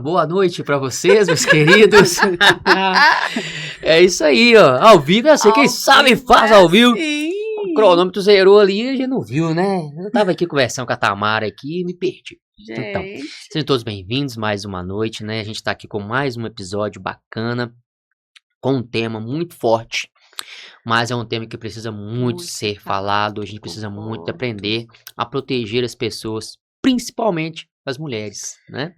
boa noite para vocês, meus queridos. É isso aí, ó. Ao vivo, assim, quem sabe faz ao vivo. Sim. O cronômetro zerou ali e a gente não viu, né? Eu tava aqui conversando com a Tamara aqui e me perdi. Então, sejam todos bem-vindos mais uma noite, né? A gente tá aqui com mais um episódio bacana, com um tema muito forte, mas é um tema que precisa muito ser falado. A gente precisa muito aprender a proteger as pessoas, principalmente as mulheres, né?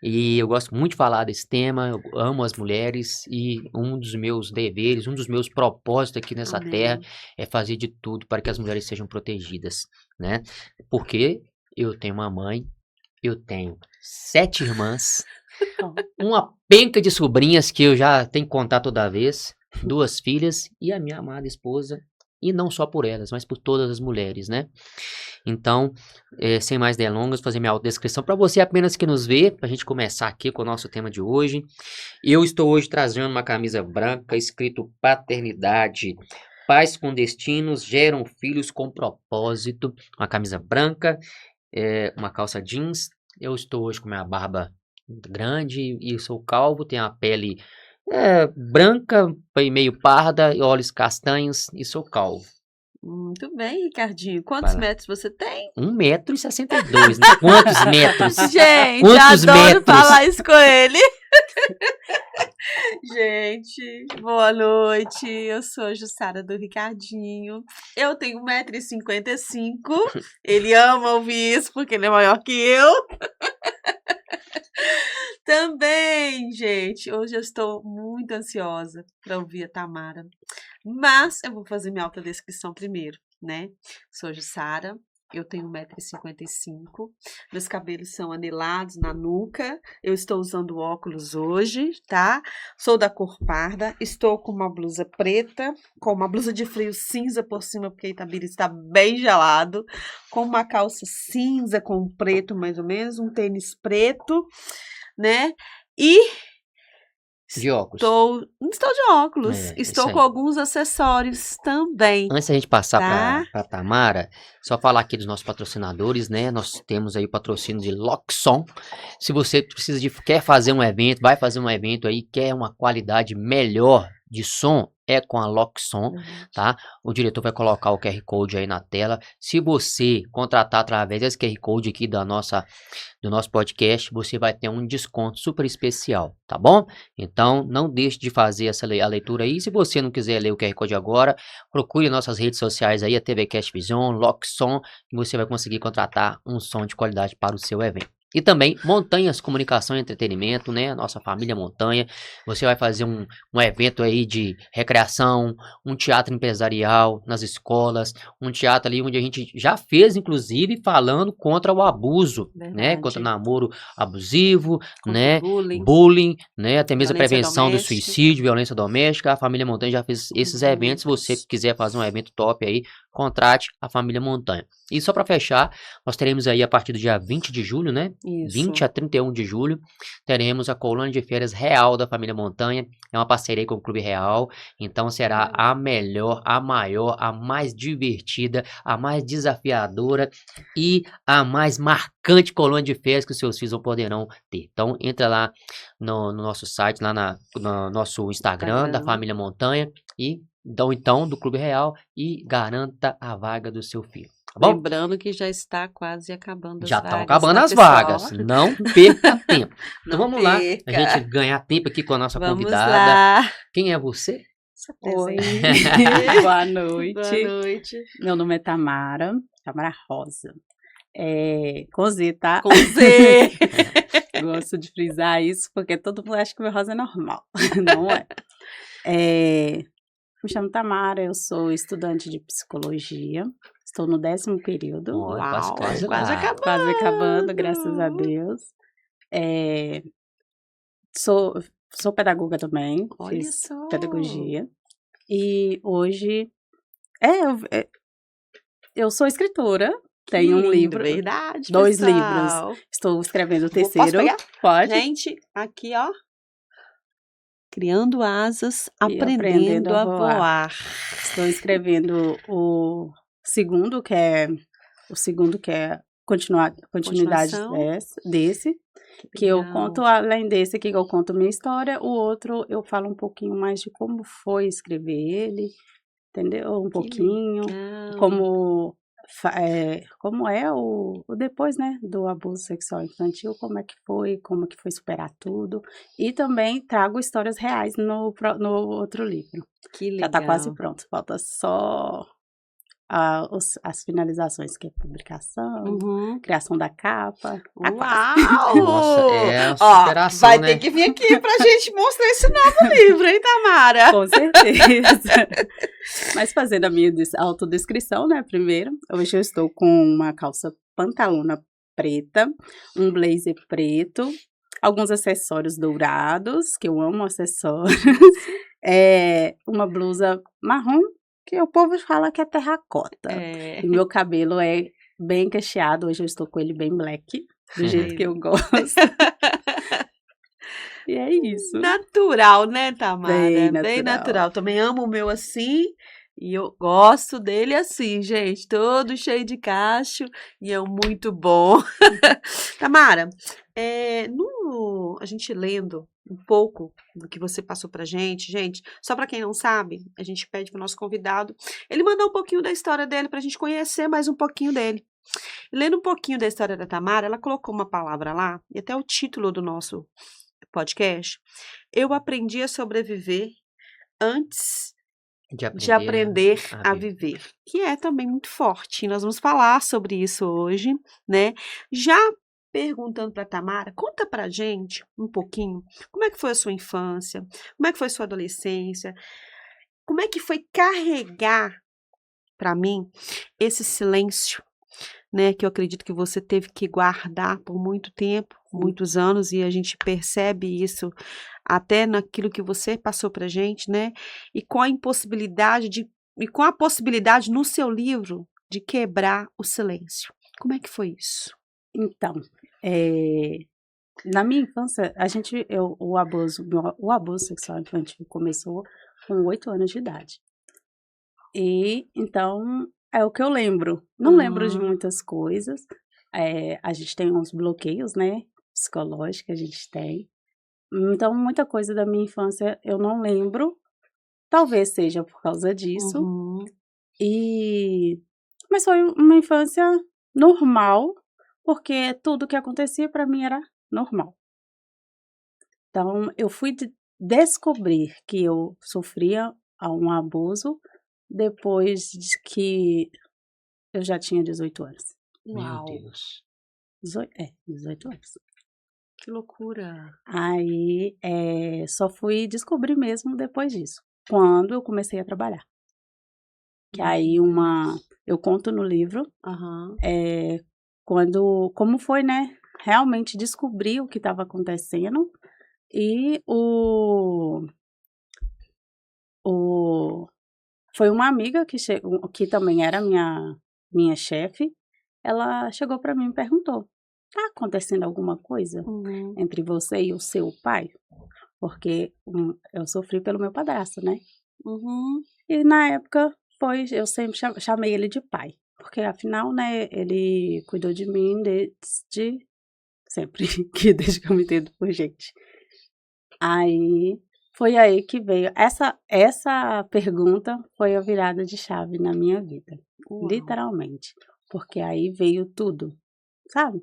E eu gosto muito de falar desse tema, eu amo as mulheres e um dos meus deveres, um dos meus propósitos aqui nessa terra é fazer de tudo para que as mulheres sejam protegidas, né? Porque eu tenho uma mãe, eu tenho 7 irmãs, uma penca de sobrinhas que eu já tenho que contar toda vez, 2 filhas e a minha amada esposa, e não só por elas, mas por todas as mulheres, né? Então, sem mais delongas, fazer minha autodescrição para você apenas que nos vê, para a gente começar aqui com o nosso tema de hoje. Eu estou hoje trazendo uma camisa branca, escrito paternidade. Pais com destinos geram filhos com propósito. Uma camisa branca, uma calça jeans. Eu estou hoje com minha barba grande e sou calvo, tenho a pele branca, meio parda, olhos castanhos e sou calvo. Muito bem, Ricardinho. Quantos metros você tem? 1,62 m, né? Quantos metros? Gente, Quantos adoro metros? falar isso com ele. Gente, boa noite. Eu sou a Jussara do Ricardinho. Eu tenho 1,55 m. Ele ama ouvir isso porque ele é maior que eu. Também, gente, hoje eu estou muito ansiosa para ouvir a Tamara, mas eu vou fazer minha autodescrição primeiro, né? Sou Jussara, eu tenho 1,55 m, meus cabelos são anelados na nuca, eu estou usando óculos hoje, tá? Sou da cor parda, estou com uma blusa preta, com uma blusa de frio cinza por cima, porque Itabira está bem gelado, com uma calça cinza com preto mais ou menos, um tênis preto, né? E de óculos. Estou de óculos. Estou com alguns acessórios também. Antes da gente passar para Tamara, só falar aqui dos nossos patrocinadores, né? Nós temos aí o patrocínio de Loxon. Se você quer fazer um evento, vai fazer um evento aí, quer uma qualidade melhor de som, é com a Loxon, tá? O diretor vai colocar o QR Code aí na tela. Se você contratar através desse QR Code aqui do nosso podcast, você vai ter um desconto super especial, tá bom? Então, não deixe de fazer a leitura aí. Se você não quiser ler o QR Code agora, procure nossas redes sociais aí, a TV Cast Vision, Loxon, e você vai conseguir contratar um som de qualidade para o seu evento. E também Montanhas Comunicação e Entretenimento, né? Nossa família Montanha. Você vai fazer um evento aí de recreação, um teatro empresarial nas escolas, um teatro ali onde a gente já fez, inclusive, falando contra o abuso, né? Contra o namoro abusivo, contra né? Bullying, né? Até mesmo a prevenção do suicídio, violência doméstica. A família Montanha já fez esses eventos. Se você quiser fazer um evento top aí, contrate a família Montanha. E só para fechar, nós teremos aí a partir do dia 20 de julho, né? Isso. 20 a 31 de julho, teremos a colônia de férias real da família Montanha. É uma parceria com o Clube Real. Então será a melhor, a maior, a mais divertida, a mais desafiadora e a mais marcante colônia de férias que os seus filhos poderão ter. Então entra lá no nosso site, lá no nosso Instagram da família Montanha e então do Clube Real e garanta a vaga do seu filho. Tá bom? Lembrando que já está quase acabando as vagas. Já estão acabando as vagas. Não perca tempo. Então vamos lá, a gente ganhar tempo aqui com a nossa convidada. Lá. Quem é você? Oi. Boa noite. Boa noite. Meu nome é Tamara Rosa. Com Z, tá? Com Z. Gosto de frisar isso porque todo mundo acha que meu rosa é normal. Não é. Me chamo Tamara, eu sou estudante de psicologia. Estou no 10º período. Uau, quase acabando, graças a Deus. Sou pedagoga também. Fiz pedagogia. E hoje eu sou escritora. Tenho um livro. Verdade, 2 livros. Estou escrevendo o 3º. Posso pegar? Pode. Gente, aqui ó. Criando asas, aprendendo a voar. Estou escrevendo o segundo, que é continuidade desse. Que eu Legal. conto, além desse aqui que eu conto minha história, o outro eu falo um pouquinho mais de como foi escrever ele, entendeu? Um Que pouquinho, legal. como é o depois, né, do abuso sexual infantil, como que foi superar tudo. E também trago histórias reais no outro livro. Que Já tá quase legal. pronto, falta só as finalizações, que é publicação, Uhum. criação da capa, tá quase. Uau! Nossa, é a Ó, superação, vai né? ter que vir aqui pra gente mostrar esse novo livro, hein, Tamara? Com certeza. Mas fazendo a minha autodescrição, né, primeiro, hoje eu estou com uma calça pantalona preta, um blazer preto, alguns acessórios dourados, que eu amo acessórios, uma blusa marrom, que o povo fala que é terracota. É. E meu cabelo é bem cacheado, hoje eu estou com ele bem black, do jeito que eu gosto. E é isso. Natural, né, Tamara? Bem Bem natural. natural. Também amo o meu assim. E eu gosto dele assim, gente, todo cheio de cacho e é muito bom. Tamara, a gente lendo um pouco do que você passou pra gente, só pra quem não sabe, a gente pede pro nosso convidado ele mandar um pouquinho da história dele pra gente conhecer mais um pouquinho dele. Lendo um pouquinho da história da Tamara, ela colocou uma palavra lá, e até o título do nosso podcast, eu aprendi a sobreviver antes de aprender a viver, que é também muito forte. Nós vamos falar sobre isso hoje, né? Já perguntando para Tamara, conta pra gente um pouquinho como é que foi a sua infância, como é que foi a sua adolescência, como é que foi carregar para mim esse silêncio, né, que eu acredito que você teve que guardar por muito tempo, muitos anos, e a gente percebe isso até naquilo que você passou pra gente, né? E com a possibilidade no seu livro de quebrar o silêncio. Como é que foi isso? Então, na minha infância, o abuso sexual infantil começou com 8 anos de idade. E, então, é o que eu lembro. Não lembro de muitas coisas. A gente tem uns bloqueios, né, psicológicos, a gente tem. Então, muita coisa da minha infância eu não lembro. Talvez seja por causa disso. Uhum. Mas foi uma infância normal, porque tudo que acontecia para mim era normal. Então, eu fui descobrir que eu sofria um abuso depois de que eu já tinha 18 anos. Meu Uau, Deus. 18 anos. que loucura. Aí, só fui descobrir mesmo depois disso, quando eu comecei a trabalhar. Que aí eu conto no livro, Aham. como foi, né, realmente descobrir o que estava acontecendo. E foi uma amiga que também era minha chefe, ela chegou para mim e perguntou: "Tá acontecendo alguma coisa Uhum. entre você e o seu pai?" Porque eu sofri pelo meu padrasto, né? Uhum. E na época eu sempre chamei ele de pai, porque afinal, né, ele cuidou de mim desde sempre, desde que eu me entendo por gente. Aí foi aí que veio essa pergunta, foi a virada de chave na minha vida, Uau. literalmente, porque aí veio tudo, sabe?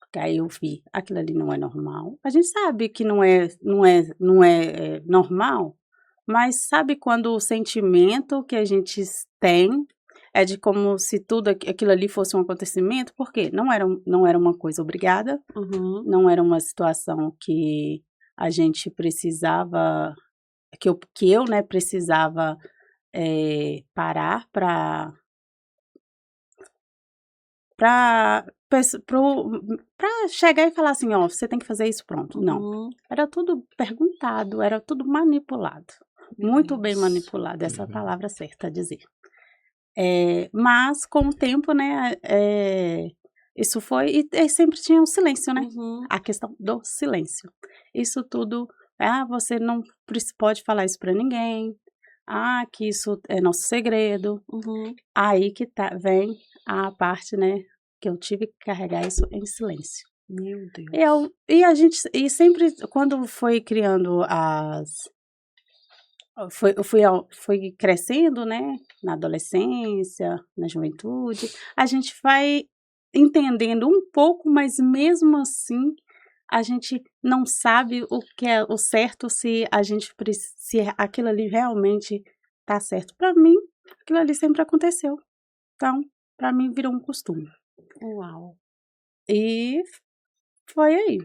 Porque aí eu vi, aquilo ali não é normal. A gente sabe que não é normal, mas sabe quando o sentimento que a gente tem é de como se tudo aquilo ali fosse um acontecimento? Porque não era uma coisa obrigada, Uhum. não era uma situação que a gente precisava, que eu, né, precisava parar para chegar e falar assim: ó, você tem que fazer isso, pronto. Não. Uhum. Era tudo perguntado, era tudo manipulado. Meu Muito bem Deus. manipulado, essa é a Uhum. palavra certa a dizer. Mas com o tempo, né, isso foi, e sempre tinha um silêncio, né? Uhum. A questão do silêncio. Isso tudo, você não pode falar isso para ninguém. Que isso é nosso segredo. Uhum. Aí que vem a parte, né, que eu tive que carregar isso em silêncio. Meu Deus. E a gente, e sempre, quando foi criando foi crescendo, né, na adolescência, na juventude, a gente vai entendendo um pouco, mas mesmo assim, a gente não sabe o que é o certo, se se aquilo ali realmente tá certo. Para mim, aquilo ali sempre aconteceu. Então, para mim virou um costume. Uau. E foi aí.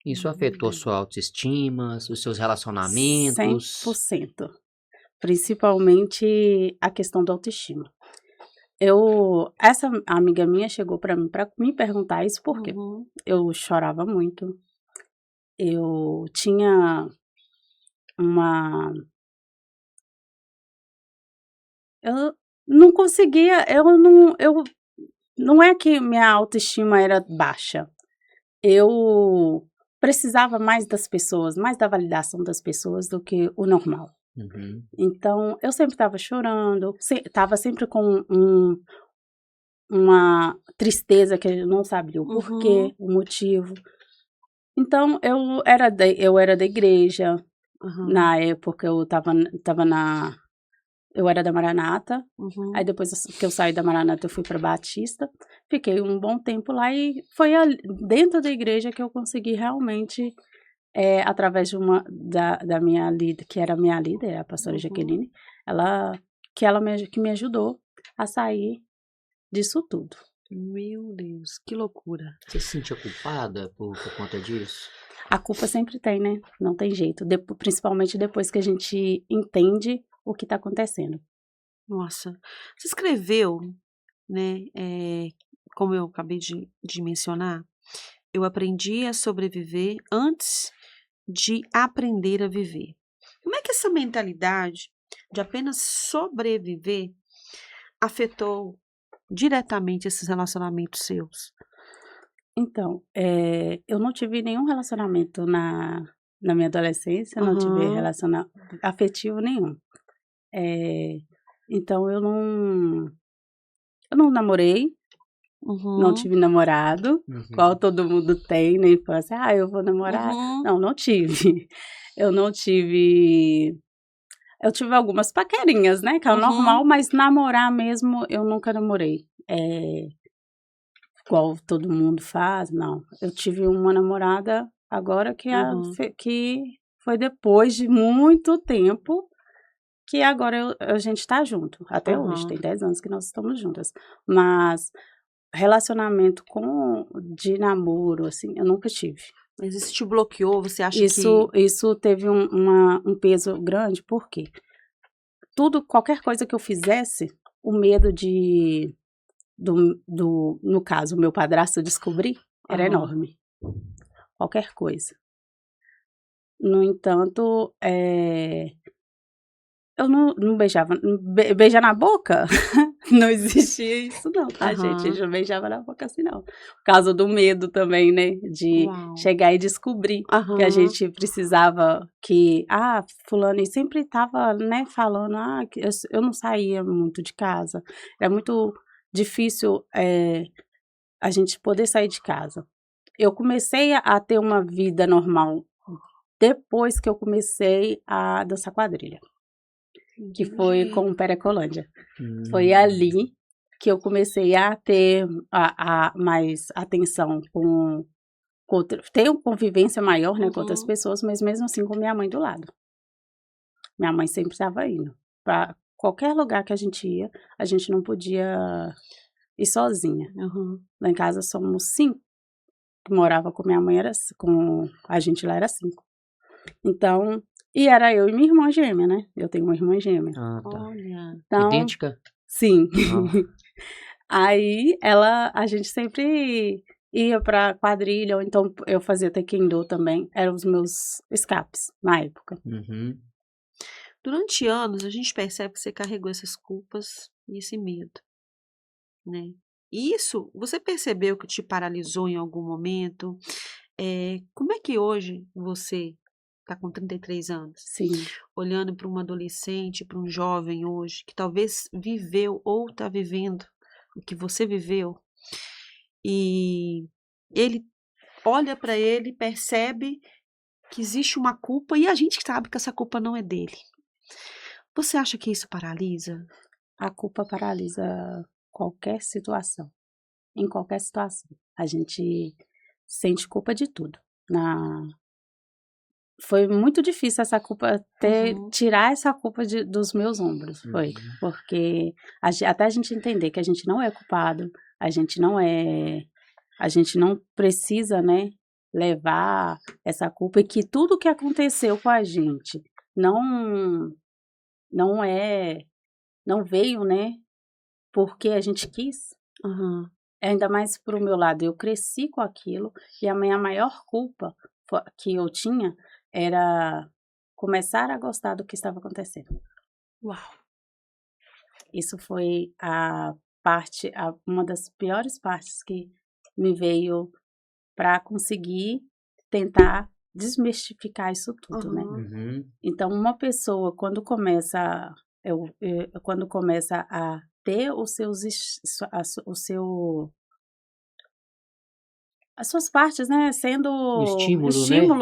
Isso afetou sua autoestima, os seus relacionamentos? 100%. Principalmente a questão da autoestima. Essa amiga minha chegou para mim para me perguntar isso porque eu chorava muito. Eu tinha uma eu não conseguia, não é que minha autoestima era baixa. Eu precisava mais das pessoas, mais da validação das pessoas do que o normal. Uhum. Então, eu sempre estava chorando, estava sempre com uma tristeza que eu não sabia o porquê, o motivo. Então, eu era da igreja. Na época, eu era da Maranata. Aí, depois que eu saí da Maranata, eu fui para Batista. Fiquei um bom tempo lá e foi dentro da igreja que eu consegui realmente, através da minha líder, que era a minha líder, a pastora Jaqueline, que me ajudou a sair disso tudo. Meu Deus, que loucura. Você se sentia culpada por conta disso? A culpa sempre tem, né? Não tem jeito. Principalmente depois que a gente entende o que está acontecendo. Nossa. Você escreveu, né? Como eu acabei de mencionar, eu aprendi a sobreviver antes de aprender a viver. Como é que essa mentalidade de apenas sobreviver afetou diretamente esses relacionamentos seus? Então, eu não tive nenhum relacionamento na minha adolescência, não tive relacionamento afetivo nenhum. Então, eu não namorei, não tive namorado, igual todo mundo tem, né? Fala assim, eu vou namorar. Não tive. Eu não tive. Eu tive algumas paquerinhas, né? Que é o normal, mas namorar mesmo, eu nunca namorei. Igual todo mundo faz, não. Eu tive uma namorada agora que foi depois de muito tempo que agora a gente tá junto. Até hoje, tem 10 anos que nós estamos juntas. Mas relacionamento de namoro, assim, eu nunca tive. Mas isso te bloqueou? Você acha Isso teve um peso grande, porque qualquer coisa que eu fizesse, o medo no caso, o meu padrasto descobrir, era enorme. Qualquer coisa. No entanto, eu não beijava. Beijar na boca? Não existia isso não, tá, gente? Eu não beijava na boca assim, não. Por causa do medo também, né? De chegar e descobrir que a gente precisava fulano, e sempre tava, né, falando, que eu não saía muito de casa. Era muito difícil a gente poder sair de casa. Eu comecei a ter uma vida normal depois que eu comecei a dançar quadrilha. Que foi com o Perecolândia. Foi ali que eu comecei a ter mais atenção ter uma convivência maior, né, com outras pessoas, mas mesmo assim com minha mãe do lado. Minha mãe sempre estava indo. Para qualquer lugar que a gente ia, a gente não podia ir sozinha. Lá em casa somos 5. Que morava com minha mãe, com a gente lá era 5. Então, e era eu e minha irmã gêmea, né? Eu tenho uma irmã gêmea. Ah, tá. Olha. Então, idêntica? Sim. Aí a gente sempre ia pra quadrilha, ou então eu fazia taekwondo também. Eram os meus escapes na época. Durante anos, a gente percebe que você carregou essas culpas e esse medo, né? Isso, você percebeu que te paralisou em algum momento? Como é que hoje você está com 33 anos? Sim. Olhando para um adolescente, para um jovem hoje, que talvez viveu ou está vivendo o que você viveu, e ele olha para ele, percebe que existe uma culpa e a gente sabe que essa culpa não é dele. Você acha que isso paralisa? A culpa paralisa qualquer situação. Em qualquer situação. A gente sente culpa de tudo. Foi muito difícil essa culpa, tirar essa culpa dos meus ombros, foi. Porque até a gente entender que a gente não é culpado, a gente não precisa, né, levar essa culpa, e que tudo que aconteceu com a gente não veio, né, porque a gente quis. Ainda mais pro meu lado, eu cresci com aquilo, e a minha maior culpa que eu tinha era começar a gostar do que estava acontecendo. Uau! Isso foi uma das piores partes que me veio para conseguir tentar desmistificar isso tudo, né? Então, uma pessoa, quando começa a ter as suas partes, né, sendo estímulo,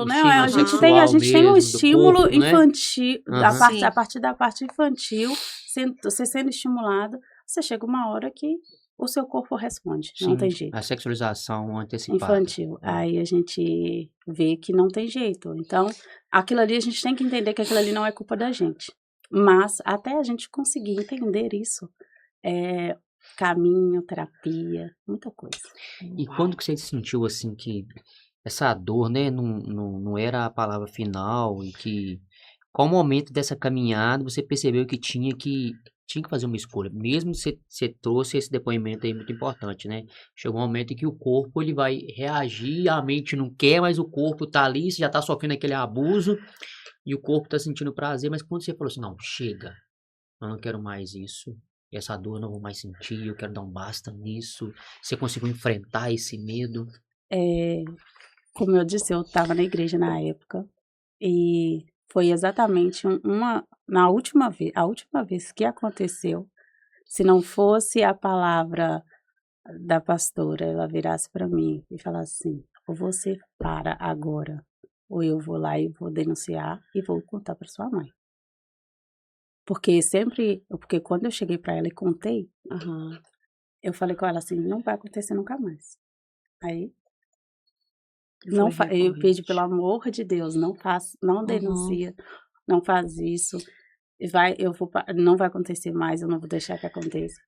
né? Estímulo A gente sexual tem um mesmo, do estímulo corpo, né? infantil, Sim. a partir da parte infantil, você sendo estimulado, você chega uma hora que o seu corpo responde, não tem jeito. A sexualização antecipada. Infantil. Aí a gente vê que não tem jeito. Então, aquilo ali, a gente tem que entender que aquilo ali não é culpa da gente. Mas, até a gente conseguir entender isso, caminho, terapia, muita coisa. E quando que você sentiu, assim, que essa dor, né, não era a palavra final, e que qual momento dessa caminhada você percebeu que tinha que fazer uma escolha? Mesmo você trouxe esse depoimento aí muito importante, né? Chegou um momento em que o corpo ele vai reagir, a mente não quer, mas o corpo tá ali, você já tá sofrendo aquele abuso, e o corpo tá sentindo prazer, mas quando você falou assim, não, chega, eu não quero mais isso, essa dor eu não vou mais sentir, eu quero dar um basta nisso, você conseguiu enfrentar esse medo? Como eu disse, eu estava na igreja na época, e foi exatamente a última vez que aconteceu, se não fosse a palavra da pastora, ela virasse para mim e falasse assim, ou você para agora, ou eu vou lá e vou denunciar e vou contar para sua mãe. Porque quando eu cheguei para ela e contei, eu falei com ela assim, não vai acontecer nunca mais. Aí, eu pedi pelo amor de Deus, não denuncia, não faz isso, não vai acontecer mais, eu não vou deixar que aconteça.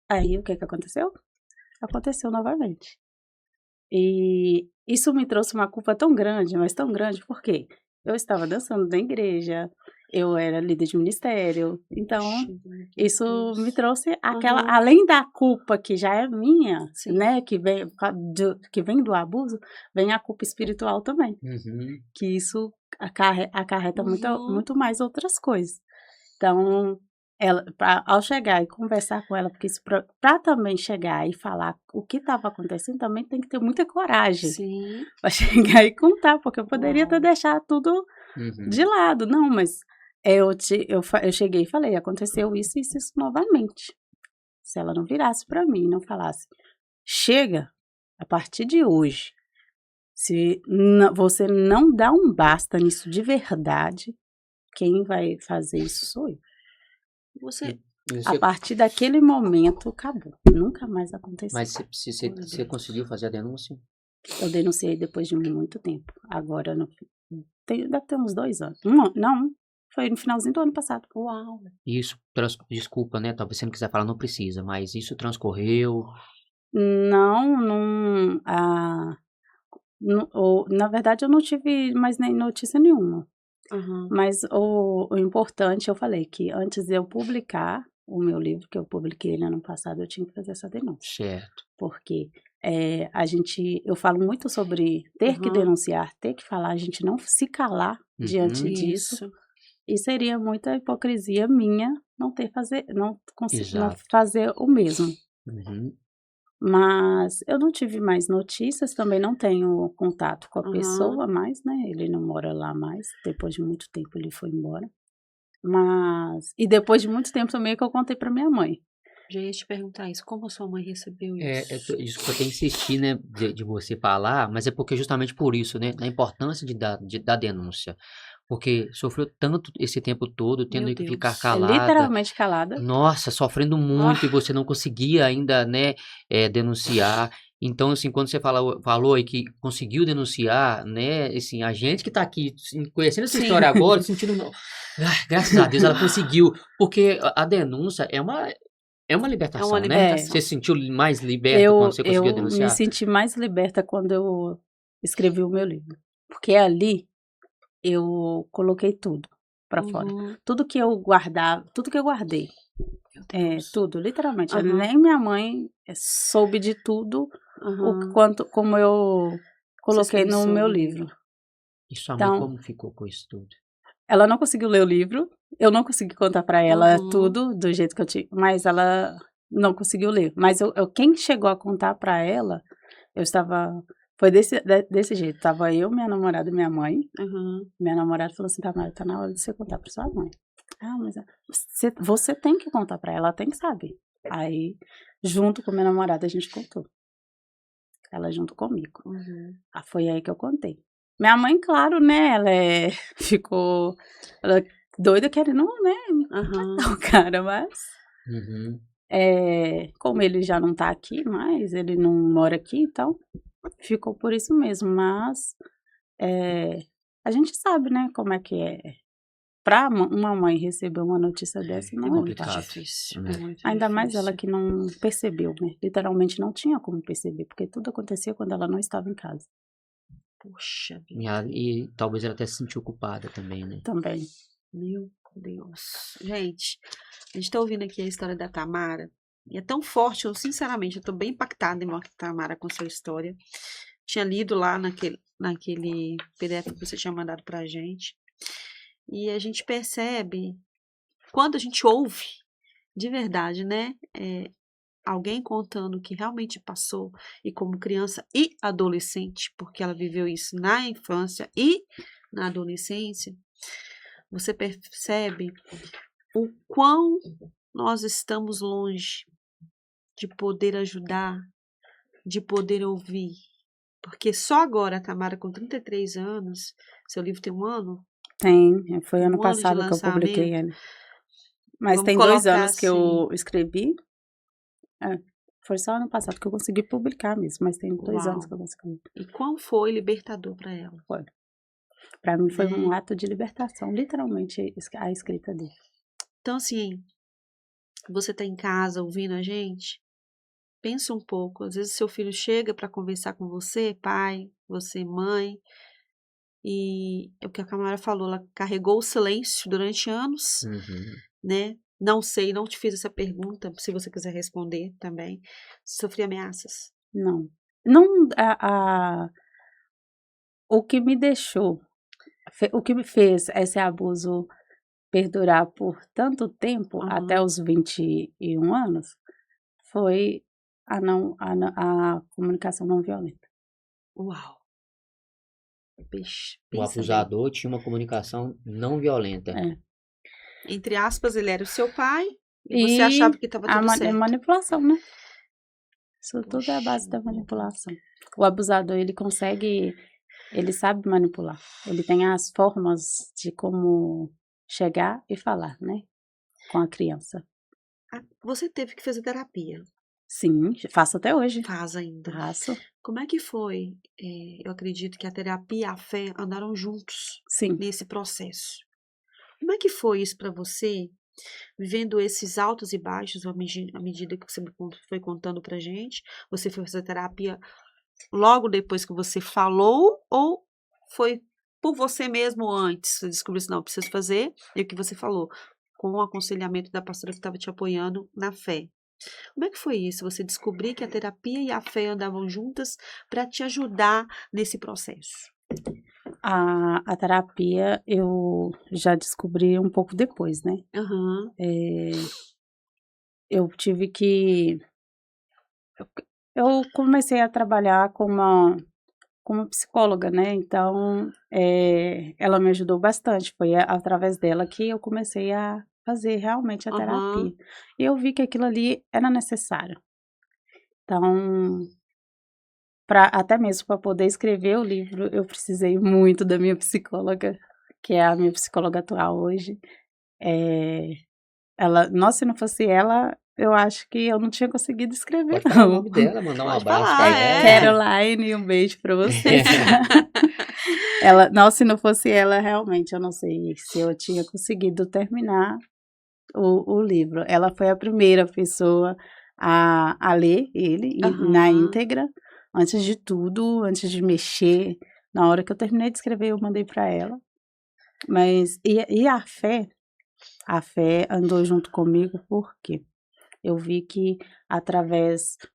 Aí, o que aconteceu? Aconteceu novamente. E isso me trouxe uma culpa tão grande, mas tão grande, porque eu estava dançando na igreja, eu era líder de ministério, então isso me trouxe além da culpa que já é minha, né, que vem do abuso, vem a culpa espiritual também, que isso acarreta muito mais outras coisas. Então, ao chegar e conversar com ela, porque para também chegar e falar o que estava acontecendo, também tem que ter muita coragem para chegar e contar, porque eu poderia ter deixado tudo de lado. Não, mas eu cheguei e falei, aconteceu isso e isso novamente. Se ela não virasse para mim e não falasse, chega, a partir de hoje, se você não dá um basta nisso de verdade, quem vai fazer isso sou eu. A partir daquele momento, acabou. Nunca mais aconteceu. Mas você conseguiu fazer a denúncia? Eu denunciei depois de muito tempo. Agora, deve ter uns 2 anos. Não, foi no finalzinho do ano passado. Uau! Isso, desculpa, né? Talvez você não quiser falar, não precisa, mas isso transcorreu? Não. Na verdade, eu não tive mais nem notícia nenhuma. Mas o importante, eu falei que antes de eu publicar o meu livro, que eu publiquei ele ano passado, eu tinha que fazer essa denúncia. Certo. Porque eu falo muito sobre ter que denunciar, ter que falar, a gente não se calar diante disso. E seria muita hipocrisia minha não fazer o mesmo. Mas eu não tive mais notícias, também não tenho contato com a pessoa mais, né? Ele não mora lá mais, depois de muito tempo ele foi embora. E depois de muito tempo também que eu contei para minha mãe. Já ia te perguntar isso. Como a sua mãe recebeu isso? Desculpa até insistir, né, de você falar, mas é porque justamente por isso, né, da importância da denúncia. Porque sofreu tanto esse tempo todo, Meu tendo que ficar Deus. É calada, literalmente calada. nossa, sofrendo muito, e você não conseguia ainda, né, denunciar. Então, assim, quando você falou aí que conseguiu denunciar, né, assim, a gente que tá aqui assim, conhecendo essa Sim. história agora, sentindo, graças a Deus ela conseguiu, porque a denúncia é uma libertação, né? libertação. Você se sentiu mais liberta quando você conseguiu Eu me denunciar? senti mais liberta quando eu escrevi o meu livro. Porque ali eu coloquei tudo pra fora. Uhum. Tudo que eu guardava, tudo que eu guardei. Meu É, Deus. tudo, literalmente. Aham. Nem minha mãe soube de tudo Aham. como eu coloquei no expressou meu no livro. E sua mãe Então, como ficou com isso tudo? ela não conseguiu ler o livro. Eu não consegui contar pra ela Uhum. tudo do jeito que eu tinha, mas ela não conseguiu ler. Mas quem chegou a contar pra ela, eu estava. Foi desse jeito. Tava eu, minha namorada e minha mãe. Uhum. Minha namorada falou assim: Tamara, tá na hora de você contar pra sua mãe. Ah, mas você tem que contar pra ela tem que saber. Aí, junto com minha namorada, a gente contou. Ela junto comigo. Uhum. Foi aí que eu contei. Minha mãe, claro, né? Ela ficou doida querendo, né? Aham. Matar o cara, mas. Uhum. Como ele já não tá aqui mais, ele não mora aqui, então ficou por isso mesmo. Mas a gente sabe, né? Como é que é. Pra uma mãe receber uma notícia dessa, É não é muito complicado. difícil. É. É muito Ainda difícil. mais ela que não percebeu, né? Literalmente não tinha como perceber, porque tudo acontecia quando ela não estava em casa Puxa E, vida. e talvez ela até se sentiu culpada também, né? também. Meu Deus. Gente, a gente tá ouvindo aqui a história da Tamara. E é tão forte, sinceramente, eu tô bem impactada em Tamara com sua história. Tinha lido lá naquele PDF que você tinha mandado pra gente. E a gente percebe, quando a gente ouve, de verdade, né? Alguém contando o que realmente passou, e como criança e adolescente, porque ela viveu isso na infância e na adolescência, você percebe o quão nós estamos longe de poder ajudar, de poder ouvir. Porque só agora, a Tamara, com 33 anos, seu livro tem um ano? Tem, foi ano Um ano de passado que eu publiquei lançamento. ele. Mas Vamos tem 2 colocar anos que assim. eu escrevi. Foi só ano passado que eu consegui publicar mesmo, mas tem 2 anos que eu consegui. E qual foi libertador para ela? Pra mim foi um Né? ato de libertação, literalmente a escrita dele. Então, assim, você tá em casa ouvindo a gente? Pensa um pouco. Às vezes seu filho chega para conversar com você, pai, você, mãe, e é o que a Camara falou, ela carregou o silêncio durante anos, Uhum. né? Não sei, não te fiz essa pergunta, se você quiser responder também. Sofri ameaças? Não. Não, o que me deixou, o que me fez esse abuso perdurar por tanto tempo, até os 21 anos, foi a comunicação não violenta. Uau! O Pensa abusador tinha uma comunicação não violenta. bem. Entre aspas, ele era o seu pai e você achava que estava tudo certo. Manipulação, né? Isso tudo é a base da manipulação. O abusador, ele sabe manipular. Ele tem as formas de como chegar e falar, né? Com a criança. Você teve que fazer terapia. Sim, faço até hoje. Faz ainda. Faço. Como é que foi? Eu acredito que a terapia e a fé andaram juntos Sim. nesse processo. Como é que foi isso para você, vivendo esses altos e baixos à medida que você foi contando pra gente? Você foi fazer terapia logo depois que você falou ou foi por você mesmo antes? Você descobriu assim, não, preciso fazer, e o que você falou, com o aconselhamento da pastora que estava te apoiando na fé. Como é que foi isso? Você descobrir que a terapia e a fé andavam juntas para te ajudar nesse processo? A terapia eu já descobri um pouco depois, né? Aham. Eu tive que. Eu comecei a trabalhar como psicóloga, né? Então, ela me ajudou bastante. Foi através dela que eu comecei a fazer realmente a Aham. terapia. E eu vi que aquilo ali era necessário. Então, até mesmo para poder escrever o livro, eu precisei muito da minha psicóloga, que é a minha psicóloga atual hoje. Nossa, se não fosse ela, eu acho que eu não tinha conseguido escrever, Pode falar o não. nome dela, mandar um Pode abraço falar, pra ela. Caroline, um beijo para vocês. Nossa, se não fosse ela, realmente, eu não sei se eu tinha conseguido terminar o livro. Ela foi a primeira pessoa a ler ele na Aham. íntegra, antes de tudo, antes de mexer. Na hora que eu terminei de escrever, eu mandei para ela. Mas, e a fé andou junto comigo, porque eu vi que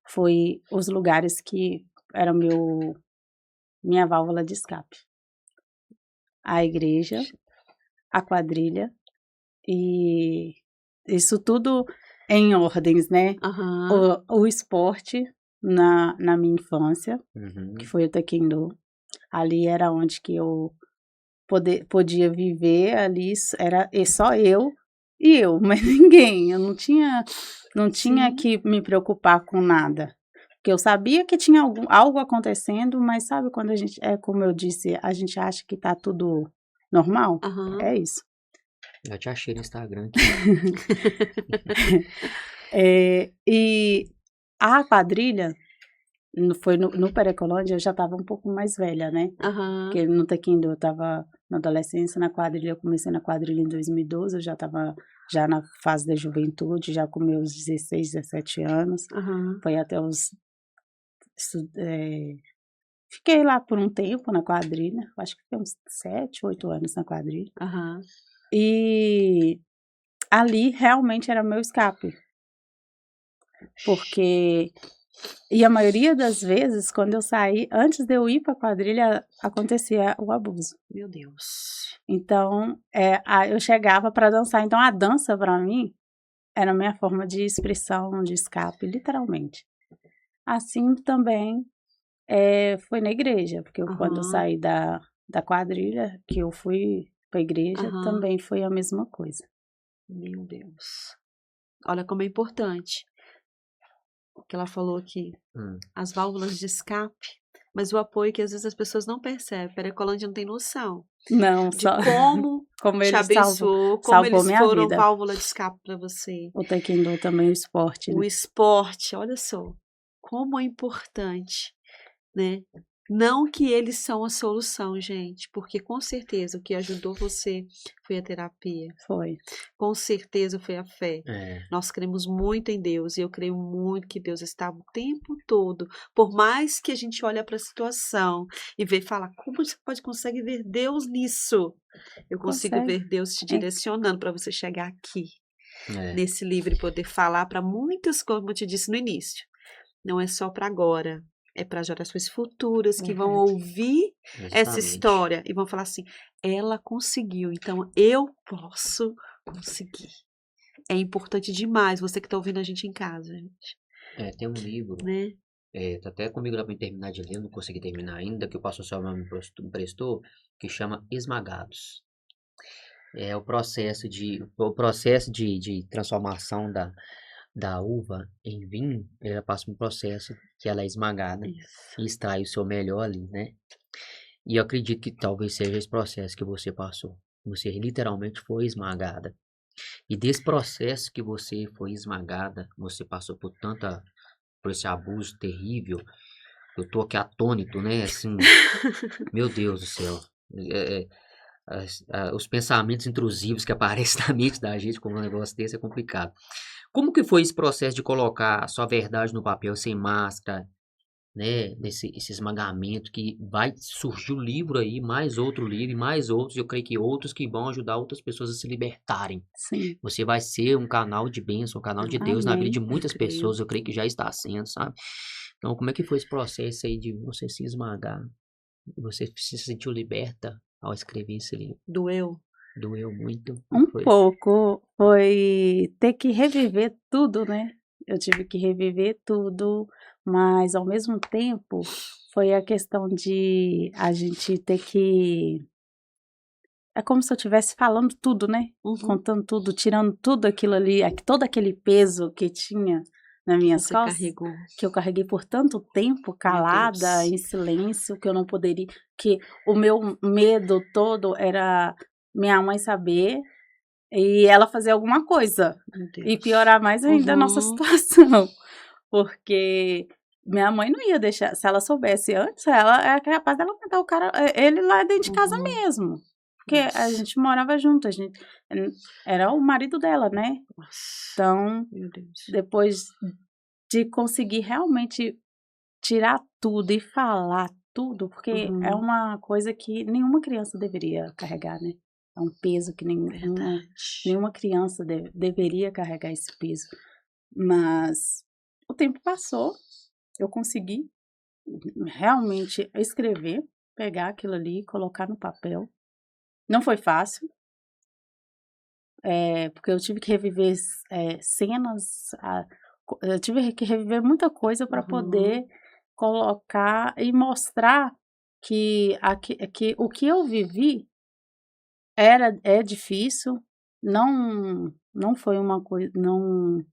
foi os lugares que era minha válvula de escape. A igreja, a quadrilha, e isso tudo em ordens, né? Aham. O esporte na minha infância, Uhum. que foi o taekwondo. Ali era onde que eu podia viver, ali era só eu e eu, mas ninguém. Eu não tinha Sim. que me preocupar com nada. Porque eu sabia que tinha algo acontecendo, mas sabe quando a gente, como eu disse, a gente acha que tá tudo normal? Aham. É isso. Eu te achei no Instagram aqui. E a quadrilha, foi no Perecolândia, eu já estava um pouco mais velha, né? Aham. Porque no taekwondo eu estava na adolescência, na quadrilha, eu comecei na quadrilha em 2012, eu já estava já na fase da juventude, já com meus 16, 17 anos. Aham. Foi até fiquei lá por um tempo na quadrilha, acho que fiquei uns 7, 8 anos na quadrilha. Aham. E ali realmente era meu escape. Porque a maioria das vezes, quando eu saí, antes de eu ir para a quadrilha, acontecia o abuso. Meu Deus. Então, eu chegava para dançar. Então, a dança, para mim, era a minha forma de expressão, de escape, literalmente. Assim também foi na igreja, porque quando eu Aham. saí da quadrilha, que eu fui para a igreja, Aham. também foi a mesma coisa. Meu Deus. Olha como é importante o que ela falou aqui. As válvulas de escape, mas o apoio que às vezes as pessoas não percebem. Perecolândia não tem noção Não, de só como como te ele abençoou, como salvou eles minha foram vida. válvula de escape para você. O taekwondo também, o esporte, né? O esporte, olha só, como é importante, né? Não que eles são a solução, gente, porque com certeza o que ajudou você foi a terapia. Foi. Com certeza foi a fé. É. Nós cremos muito em Deus e eu creio muito que Deus está o tempo todo. Por mais que a gente olhe para a situação e fala, como você consegue ver Deus nisso? Eu consigo Consegue. ver Deus te direcionando para você chegar aqui, É. nesse livro e poder falar para muitas, como eu te disse no início. Não é só para agora, é para gerações futuras que vão ouvir essa Exatamente. história e vão falar assim, ela conseguiu, então eu posso conseguir. É importante demais você que está ouvindo a gente em casa, gente. Tem um livro, Né? tá até comigo lá para terminar de ler, não consegui terminar ainda, que o pastor Samuel me emprestou, que chama Esmagados. É o processo de transformação da uva em vinho, ela passa por um processo que ela é esmagada Isso. e extrai o seu melhor ali, né? E eu acredito que talvez seja esse processo que você passou. Você literalmente foi esmagada. E desse processo que você foi esmagada, você passou por esse abuso terrível. Eu tô aqui atônito, né? Assim, meu Deus do céu. Os pensamentos intrusivos que aparecem na mente da gente com um negócio desse é complicado. Como que foi esse processo de colocar a sua verdade no papel sem máscara, né? Esse esmagamento que vai surgir o livro aí, mais outro livro e mais outros, eu creio que outros que vão ajudar outras pessoas a se libertarem. Sim. Você vai ser um canal de bênção, um canal de Deus na vida Amém. de muitas Eu creio. pessoas, eu creio que já está sendo, sabe? Então, como é que foi esse processo aí de você se esmagar? Você se sentiu liberta ao escrever esse livro? Doeu? Doeu muito? Um Foi? pouco. Foi ter que reviver tudo, né? Eu tive que reviver tudo, mas ao mesmo tempo foi a questão de a gente ter que é como se eu estivesse falando tudo, né? Contando tudo, tirando tudo aquilo ali, todo aquele peso que tinha nas minhas Você costas, carregou. que eu carreguei por tanto tempo, calada, Deus. em silêncio, que eu não poderia, que o meu medo todo era minha mãe saber e ela fazer alguma coisa Meu e Deus. piorar mais ainda a nossa situação, porque minha mãe não ia deixar, se ela soubesse antes, ela é capaz dela matar o cara, ele lá dentro de casa mesmo. Porque a Nossa. gente morava junto, era o marido dela, né? Nossa. Então, Meu Deus. depois de conseguir realmente tirar tudo e falar tudo, porque é uma coisa que nenhuma criança deveria carregar, né? É um peso que Verdade. nenhuma criança deveria carregar esse peso. Mas o tempo passou, eu consegui realmente escrever, pegar aquilo ali, colocar no papel. Não foi fácil, porque eu tive que reviver cenas, eu tive que reviver muita coisa para poder colocar e mostrar que o que eu vivi é difícil, não foi uma coisa, não,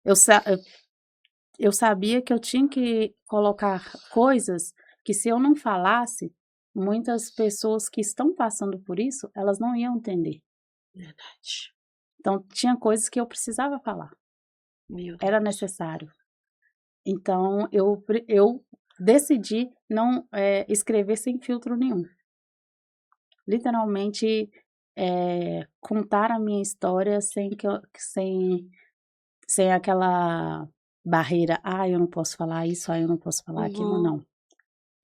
eu, eu sabia que eu tinha que colocar coisas que se eu não falasse, muitas pessoas que estão passando por isso, elas não iam entender. Verdade. Então, tinha coisas que eu precisava falar. Meu Deus. Era necessário. Então, eu decidi não escrever sem filtro nenhum. Literalmente, contar a minha história sem aquela barreira. Ah, eu não posso falar isso, eu não posso falar aquilo, não.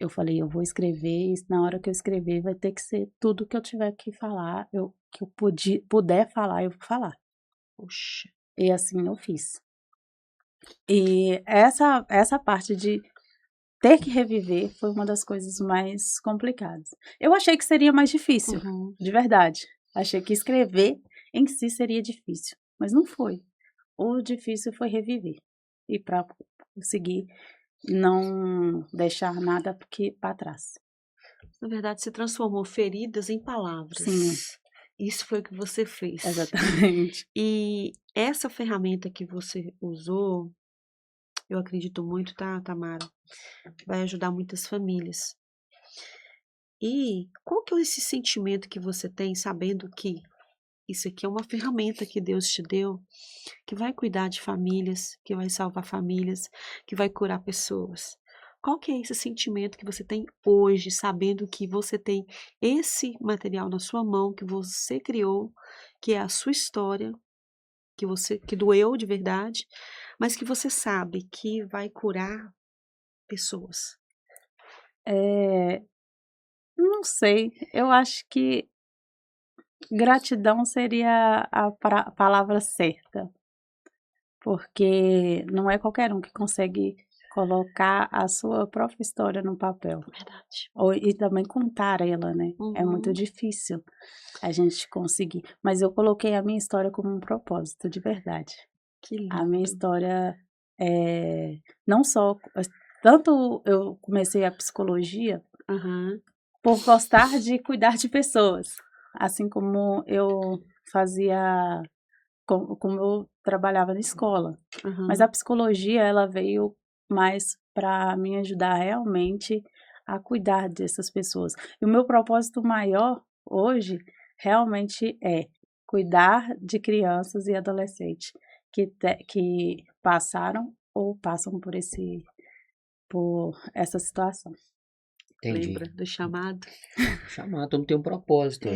Eu falei, eu vou escrever, e na hora que eu escrever vai ter que ser tudo que eu tiver que falar, que eu puder falar, eu vou falar. Poxa. E assim eu fiz. E essa parte de ter que reviver foi uma das coisas mais complicadas. Eu achei que seria mais difícil, de verdade. Achei que escrever em si seria difícil, mas não foi. O difícil foi reviver. E para conseguir não deixar nada para trás. Na verdade, você transformou feridas em palavras. Sim. Isso foi o que você fez. Exatamente. E essa ferramenta que você usou, eu acredito muito, tá, Tamara? Vai ajudar muitas famílias. E qual que é esse sentimento que você tem sabendo que isso aqui é uma ferramenta que Deus te deu, que vai cuidar de famílias, que vai salvar famílias, que vai curar pessoas? Qual que é esse sentimento que você tem hoje, sabendo que você tem esse material na sua mão, que você criou, que é a sua história, que doeu de verdade, mas que você sabe que vai curar pessoas? Não sei, eu acho que gratidão seria a palavra certa, porque não é qualquer um que consegue colocar a sua própria história no papel. Verdade. E também contar ela, né? É muito difícil a gente conseguir. Mas eu coloquei a minha história como um propósito, de verdade. Que lindo. A minha história não só... Tanto eu comecei a psicologia por gostar de cuidar de pessoas. Assim como eu fazia... Como eu trabalhava na escola. Mas a psicologia, ela veio mais para me ajudar realmente a cuidar dessas pessoas. E o meu propósito maior hoje realmente é cuidar de crianças e adolescentes que passaram ou passam por essa situação. Entendi. Lembra do chamado? Chamado, todo mundo tem um propósito.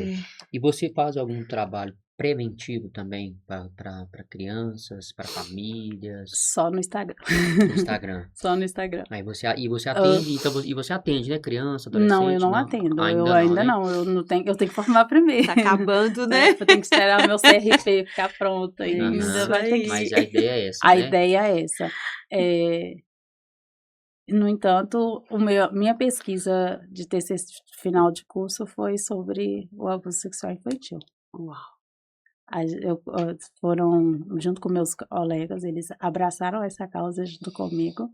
E você faz algum trabalho preventivo também para crianças, para famílias, Só no Instagram. no Instagram? Só no Instagram. Aí você atende, então, e você atende, né? Criança, Não, eu adolescente? não atendo. Ainda Eu ainda né? não. Eu tenho que formar primeiro. Tá acabando, né? Eu tenho que esperar meu CRP ficar pronto ainda. Aham, Mas a ideia é essa, A né? ideia é essa. No entanto, minha pesquisa de TCC final de curso foi sobre o abuso sexual infantil. Uau. Foram, junto com meus colegas, eles abraçaram essa causa junto comigo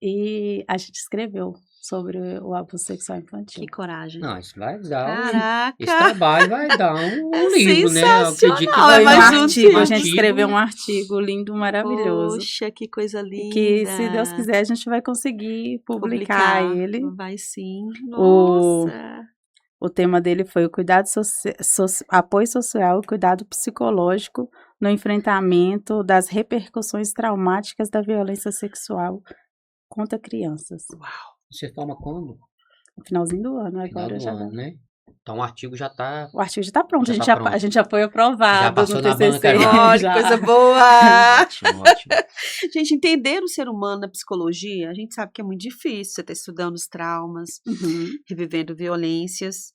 e a gente escreveu sobre o abuso sexual infantil. Que coragem. Não, isso vai dar Caraca! esse trabalho vai dar um É livro, né? Eu acredito que sensacional, vai é Foi um mais dar um artigo, a tema. gente escreveu um artigo lindo, maravilhoso. Poxa, que coisa E linda. que, se Deus quiser, a gente vai conseguir publicar ele. Vai sim. O- Nossa. O tema dele foi o apoio social e cuidado psicológico no enfrentamento das repercussões traumáticas da violência sexual contra crianças. Você forma quando? No finalzinho do ano, Final agora do já ano, dá. né? Então o artigo já tá. O artigo já está pronto, Já a gente tá já, pronto. a gente já foi aprovado Já passou no na TCC. banca já. Olha, que Já. coisa boa. Ótimo, ótimo. Gente, entender o ser humano na psicologia, a gente sabe que é muito difícil. Você está estudando os traumas, Uhum. revivendo violências.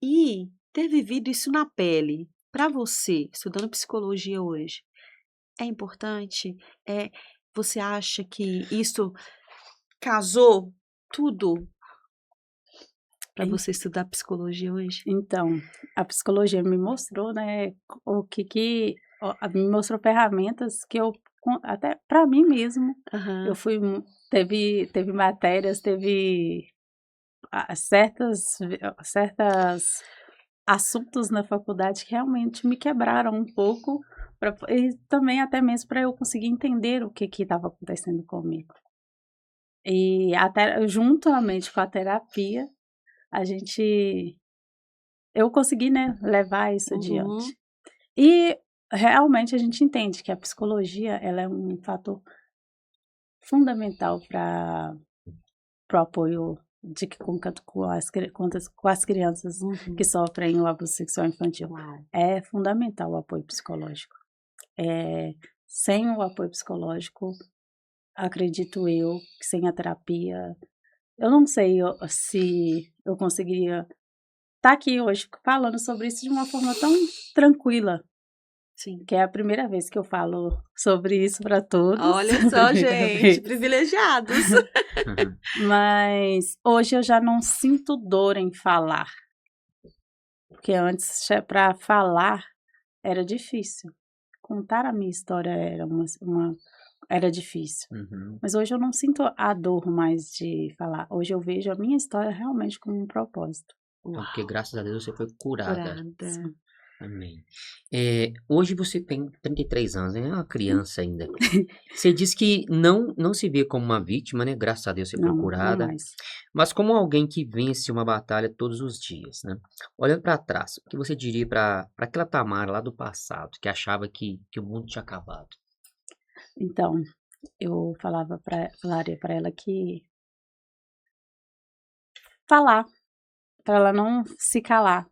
E ter vivido isso na pele, para você, estudando psicologia hoje, é importante? Você acha que isso casou tudo para você estudar psicologia hoje? Então, a psicologia me mostrou, né, me mostrou ferramentas que eu, até para mim mesmo, Aham. eu fui, teve matérias, teve certas assuntos na faculdade que realmente me quebraram um pouco, e também até mesmo para eu conseguir entender o que estava acontecendo comigo. E até juntamente com a terapia, eu consegui, né, levar isso Uhum. adiante. E realmente a gente entende que a psicologia, ela é um fator fundamental para o apoio com as crianças Uhum. que sofrem o abuso sexual infantil. Uau. É fundamental o apoio psicológico. Sem o apoio psicológico, acredito eu, que sem a terapia, eu não sei se eu conseguiria estar aqui hoje falando sobre isso de uma forma tão tranquila, Sim. que é a primeira vez que eu falo sobre isso para todos. Olha só, Primeira gente, vez. privilegiados. Mas hoje eu já não sinto dor em falar. Porque antes, para falar, era difícil. Contar a minha história era difícil. Uhum. Mas hoje eu não sinto a dor mais de falar. Hoje eu vejo a minha história realmente como um propósito. Então, porque graças a Deus você foi curada. Curada. Amém. Hoje você tem 33 anos, né? É uma criança ainda. Você disse que não se vê como uma vítima, né? Graças a Deus você foi Não curada. mais. Mas como alguém que vence uma batalha todos os dias, né? Olhando para trás, o que você diria para aquela Tamara lá do passado, que achava que o mundo tinha acabado? Então, eu falaria para ela que falar, para ela não se calar,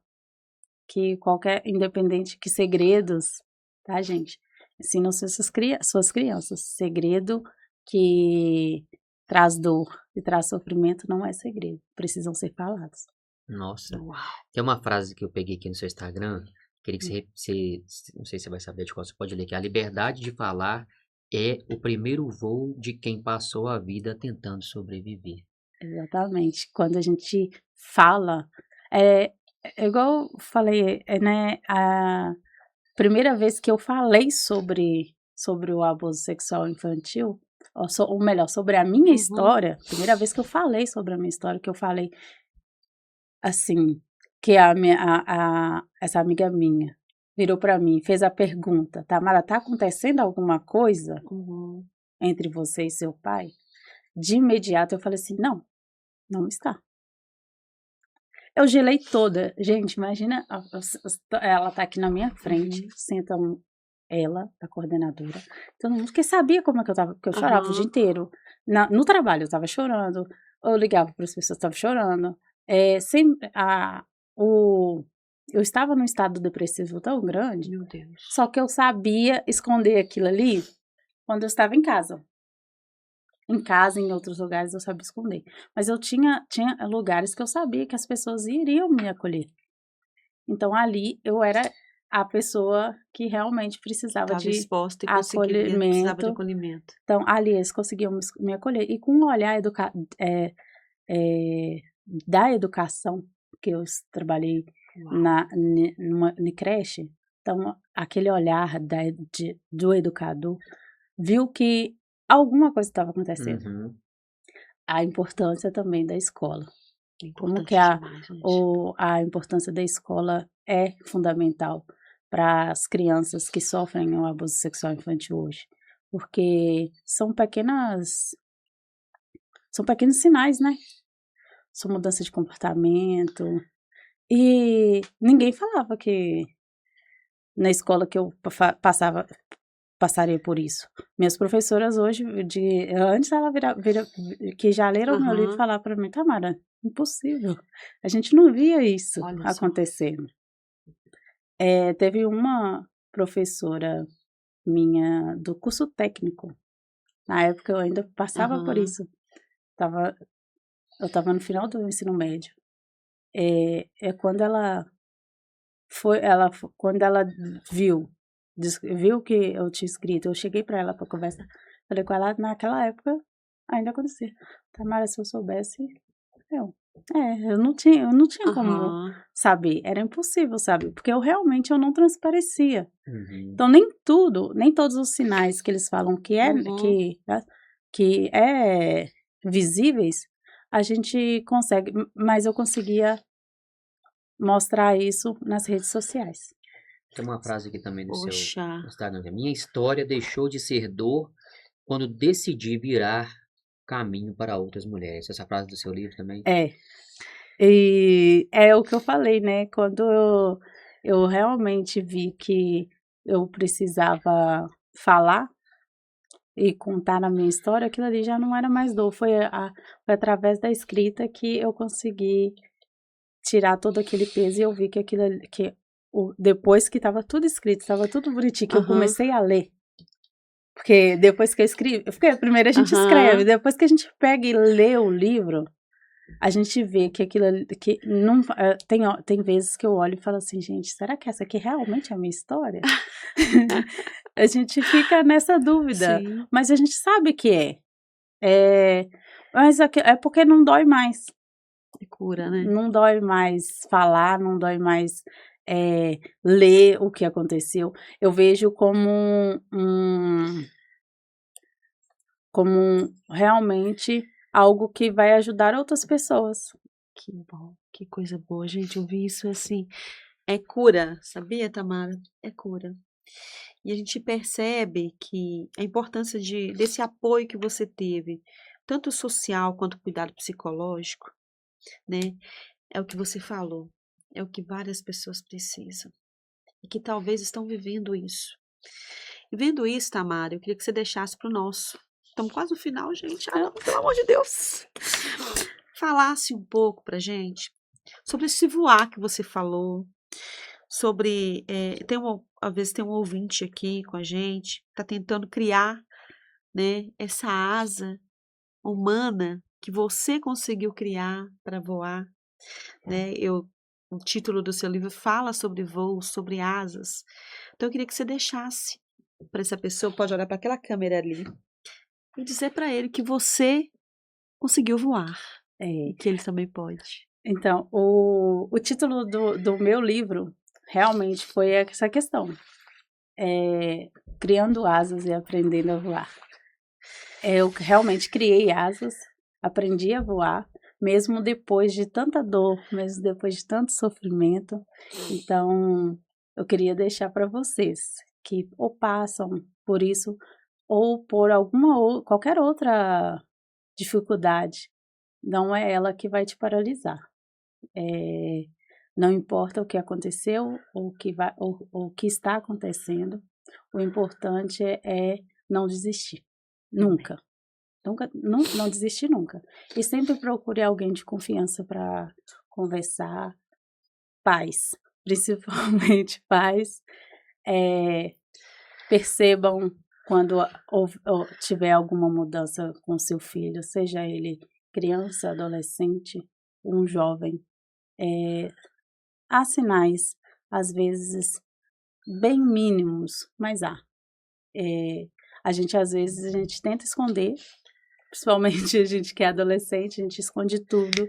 que independente que segredos, tá, gente? Ensinam suas crianças. Segredo que traz dor e traz sofrimento não é segredo, precisam ser falados. Nossa, Uau. tem uma frase que eu peguei aqui no seu Instagram, queria que você não sei se você vai saber de qual, você pode ler, que a liberdade de falar é o primeiro voo de quem passou a vida tentando sobreviver. Exatamente. Quando a gente fala, é igual eu falei, né, a primeira vez que eu falei sobre o abuso sexual infantil, ou melhor, sobre a minha Uhum. história, primeira vez que eu falei sobre a minha história, que eu falei assim, que essa amiga minha virou para mim, fez a pergunta: Tamara, tá acontecendo alguma coisa Uhum. entre você e seu pai? De imediato eu falei assim: não está. Eu gelei toda. Gente, imagina, ela tá aqui na minha frente, senta ela, a coordenadora, todo mundo, porque sabia como é que eu tava, porque eu chorava o dia inteiro. No trabalho eu tava chorando, eu ligava para as pessoas, tava chorando. Eu estava num estado depressivo tão grande, Meu Deus. só que eu sabia esconder aquilo ali quando eu estava em casa. Em casa, em outros lugares, eu sabia esconder. Mas eu tinha lugares que eu sabia que as pessoas iriam me acolher. Então, ali, eu era a pessoa que realmente precisava Estava de exposta e precisava de acolhimento. acolhimento. Então, ali, eles conseguiam me acolher. E com um olhar da educação, que eu trabalhei numa creche, então, aquele olhar do educador viu que alguma coisa estava acontecendo. Uhum. a importância também da escola. É Como importante que demais, gente. a importância da escola é fundamental para as crianças que sofrem o abuso sexual infantil hoje. Porque são pequenos sinais, né? São mudança de comportamento. E ninguém falava que na escola que eu passaria por isso. Minhas professoras hoje, antes ela que já leram meu livro, Aham. falar para mim, Tamara, impossível. A gente não via isso Olha só. acontecendo. Teve uma professora minha do curso técnico. Na época eu ainda passava por Aham. isso. Eu estava no final do ensino médio. Quando quando ela viu que eu tinha escrito, eu cheguei para ela para conversar, falei com ela, naquela época ainda acontecia. Tamara, se eu soubesse, eu não tinha como Aham. saber, era impossível saber, porque eu não transparecia. Uhum. Então nem todos os sinais que eles falam Uhum. que é visíveis, a gente consegue, mas eu conseguia mostrar isso nas redes sociais. Tem uma frase aqui também do seu Poxa. Instagram. Minha história deixou de ser dor quando decidi virar caminho para outras mulheres. Essa frase do seu livro também? E é o que eu falei, né? Quando eu realmente vi que eu precisava falar e contar a minha história, aquilo ali já não era mais dor. Foi através da escrita que eu consegui tirar todo aquele peso e eu vi que depois que estava tudo escrito, estava tudo bonitinho, que eu Aham. comecei a ler. Porque depois que eu escrevi, porque primeiro a gente escreve, Aham. depois que a gente pega e lê o livro, a gente vê que aquilo ali, que não, tem vezes que eu olho e falo assim, gente, será que essa aqui realmente é a minha história? A gente fica nessa dúvida, Sim. mas a gente sabe que mas é porque não dói mais. É cura, né? Não dói mais falar, não dói mais ler o que aconteceu. Eu vejo como realmente algo que vai ajudar outras pessoas. Que bom, que coisa boa, gente. Ouvir isso assim é cura, sabia, Tamara? É cura. E a gente percebe que a importância desse apoio que você teve, tanto social quanto cuidado psicológico, né? É o que você falou. É o que várias pessoas precisam. E que talvez estão vivendo isso. E vendo isso, Tamara, eu queria que você deixasse para o nosso. Estamos quase no final, gente. Ah, não, pelo amor de Deus. Falasse um pouco pra gente sobre esse voar que você falou, sobre, às vezes tem um ouvinte aqui com a gente, está tentando criar, né, essa asa humana que você conseguiu criar para voar, né? O título do seu livro fala sobre voo, sobre asas. Então eu queria que você deixasse para essa pessoa, pode olhar para aquela câmera ali e dizer para ele que você conseguiu voar e que ele também pode. Então, o título do meu livro realmente foi essa questão. Criando asas e aprendendo a voar. Eu realmente criei asas, aprendi a voar, mesmo depois de tanta dor, mesmo depois de tanto sofrimento. Então, eu queria deixar para vocês que ou passam por isso ou por qualquer outra dificuldade, não é ela que vai te paralisar. Não importa o que aconteceu ou o que está acontecendo, o importante é não desistir. Nunca. Nunca, não desistir nunca. E sempre procure alguém de confiança para conversar. Pais, principalmente pais, percebam quando tiver alguma mudança com seu filho, seja ele criança, adolescente, um jovem. Há sinais, às vezes, bem mínimos, mas há. Às vezes, a gente tenta esconder, principalmente a gente que é adolescente, a gente esconde tudo,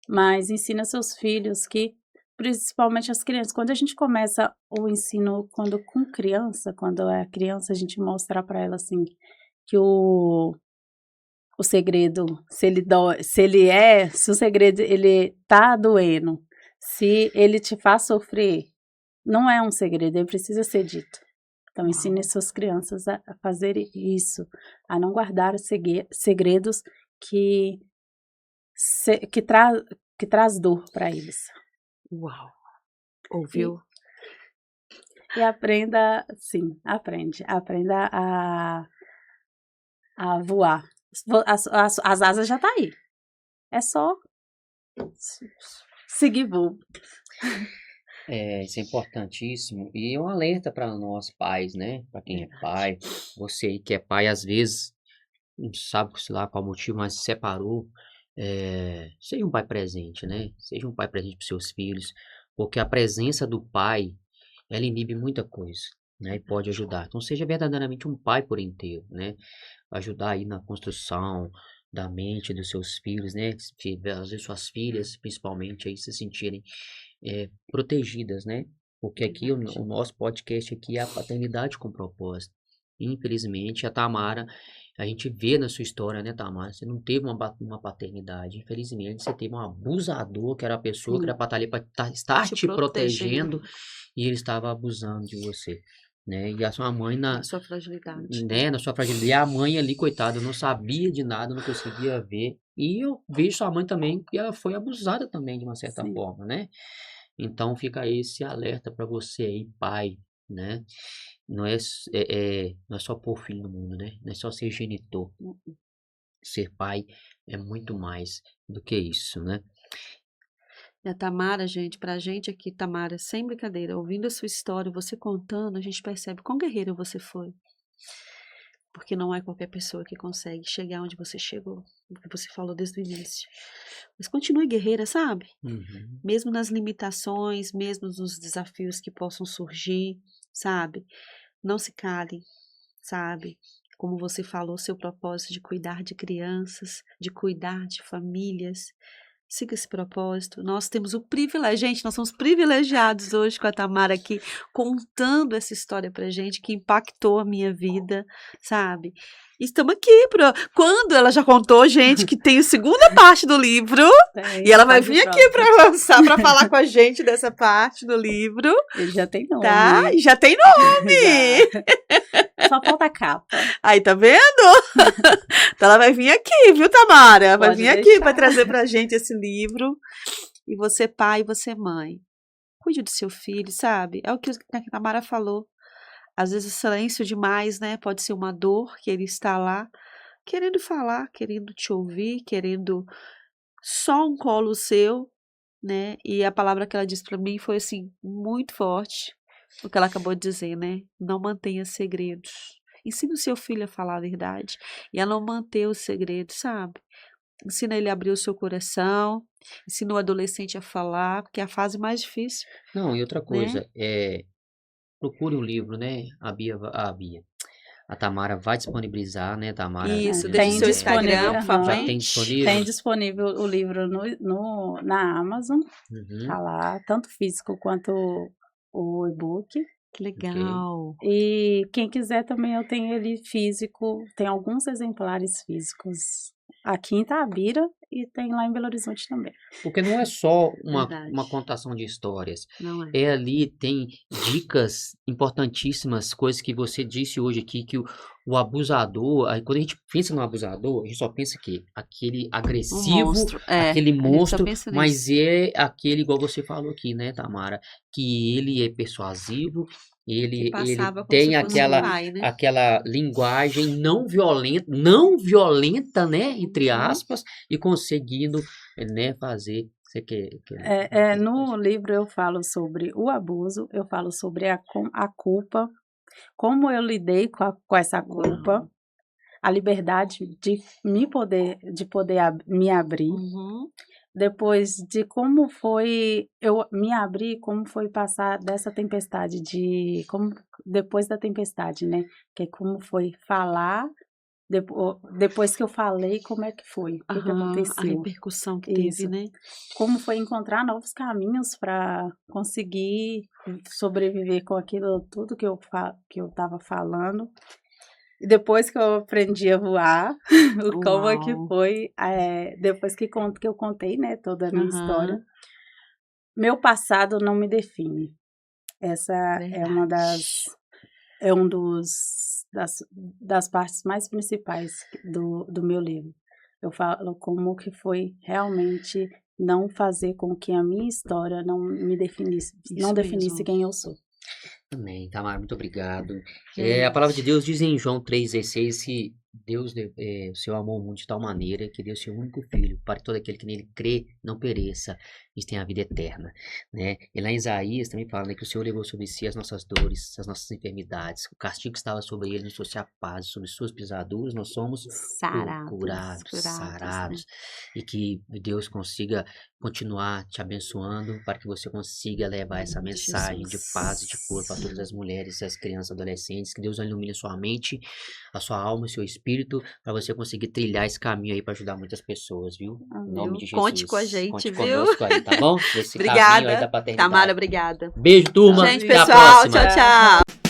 mas ensina seus filhos que, principalmente as crianças, quando a gente começa o ensino, quando é criança, a gente mostrar para ela assim, que o segredo, se o segredo ele tá doendo, se ele te faz sofrer, não é um segredo, ele precisa ser dito. Então, ensine suas crianças a fazer isso, a não guardar os segredos que traz dor para eles. Uau! Ouviu? E aprenda, sim, aprenda a voar. As asas já tá aí. É só seguir voo. Isso é importantíssimo. E é um alerta para nós pais, né? Para quem é pai, você aí que é pai, às vezes, não sabe, sei lá, qual motivo, mas se separou. Seja um pai presente, né? Seja um pai presente para seus filhos, porque a presença do pai, ela inibe muita coisa, né? E pode ajudar. Então, seja verdadeiramente um pai por inteiro, né? Ajudar aí na construção da mente dos seus filhos, né? Às vezes suas filhas, principalmente, aí se sentirem protegidas, né? Porque aqui o nosso podcast aqui é a paternidade com propósito. Infelizmente, a Tamara, a gente vê na sua história, né, Tamara? Você não teve uma paternidade. Infelizmente, você teve um abusador, que era a pessoa que era para estar ali para estar te protegendo, e ele estava abusando de você, né? E a sua mãe Na sua fragilidade. né, na sua fragilidade. E a mãe ali, coitada, não sabia de nada, não conseguia ver. E eu vejo sua mãe também, que ela foi abusada também, de uma certa Sim. forma, né? Então fica esse alerta para você aí, pai, né? Não é só pôr filho no mundo, né? Não é só ser genitor. Ser pai é muito mais do que isso, né? E a Tamara, gente, pra gente aqui, Tamara, sem brincadeira, ouvindo a sua história, você contando, a gente percebe quão guerreira você foi. Porque não é qualquer pessoa que consegue chegar onde você chegou, o que você falou desde o início. Mas continue guerreira, sabe? Uhum. Mesmo nas limitações, mesmo nos desafios que possam surgir, sabe? Não se cale, sabe? Como você falou, seu propósito de cuidar de crianças, de cuidar de famílias. Siga esse propósito. Nós temos o privilégio, gente, nós somos privilegiados hoje com a Tamara aqui, contando essa história pra gente, que impactou a minha vida, sabe? E estamos aqui, quando ela já contou, gente, que tem a segunda parte do livro, e ela vai vir aqui para lançar, para falar com a gente dessa parte do livro. Ele já tem nome. Tá? E já tem nome! Só falta a capa. Aí, tá vendo? Então ela vai vir aqui, viu, Tamara? Vai vir aqui para trazer pra gente esse livro. E você, pai, você, mãe. Cuide do seu filho, sabe? É o que a Tamara falou. Às vezes o silêncio demais, né? Pode ser uma dor que ele está lá, querendo falar, querendo te ouvir, querendo só um colo seu, né? E a palavra que ela disse para mim foi assim, muito forte. O que ela acabou de dizer, né? Não mantenha segredos. Ensina o seu filho a falar a verdade e a não manter o segredo, sabe? Ensina ele a abrir o seu coração, ensina o adolescente a falar, porque é a fase mais difícil. Não, e outra coisa, procure um livro, né? A Tamara vai disponibilizar, né, Tamara? Isso, deixa o seu Instagram, por favor. Já tem disponível? Tem disponível o livro na Amazon, tá lá, tanto físico quanto o e-book. Que legal. Okay. E quem quiser também, eu tenho ele físico, tem alguns exemplares físicos aqui em Itabira e tem lá em Belo Horizonte também. Porque não é só uma contação de histórias. Não é. Ali tem dicas importantíssimas, coisas que você disse hoje aqui, que o abusador, aí quando a gente pensa no abusador, a gente só pensa que aquele agressivo, aquele monstro, mas é aquele, igual você falou aqui, né, Tamara, que ele é persuasivo, ele tem aquela linguagem não violenta, né, entre aspas, e conseguindo, né, fazer. Você quer no livro eu falo sobre o abuso, eu falo sobre a culpa, como eu lidei com essa culpa, a liberdade de poder me abrir. Depois de como foi eu me abrir, como foi passar dessa tempestade, depois da tempestade, né? Que é como foi falar, depois que eu falei, como é que foi, o que aconteceu. A repercussão que teve, né? Como foi encontrar novos caminhos para conseguir sobreviver com aquilo tudo que eu estava falando. E depois que eu aprendi a voar, como é que Uau. foi, depois que eu contei, né, toda a minha Aham. história, meu passado não me define. Essa é uma das partes mais principais do meu livro. Eu falo como que foi realmente não fazer com que a minha história não me definisse, não Isso definisse mesmo. quem eu sou. Amém, Tamara, muito obrigado. Gente. A palavra de Deus diz em João 3,16 que o Senhor amou o mundo de tal maneira que deu seu único filho, para que todo aquele que nele crê não pereça, mas tenha a vida eterna, né? E lá em Isaías também fala, né, que o Senhor levou sobre si as nossas dores, as nossas enfermidades, o castigo que estava sobre ele nos trouxe a paz, sobre suas pisaduras nós somos curados, Né? sarados, e que Deus consiga continuar te abençoando para que você consiga levar essa mensagem de paz e de cura para todas as mulheres, as crianças, adolescentes, que Deus ilumine sua mente, a sua alma e seu espírito, para você conseguir trilhar esse caminho aí para ajudar muitas pessoas, viu? Em nome de Jesus. Conte com a gente, Conte viu? conosco aí, tá bom? Esse caminho aí Obrigada, da paternidade. Tamara, obrigada. Beijo, turma. Gente, Até a pessoal, próxima. tchau, tchau.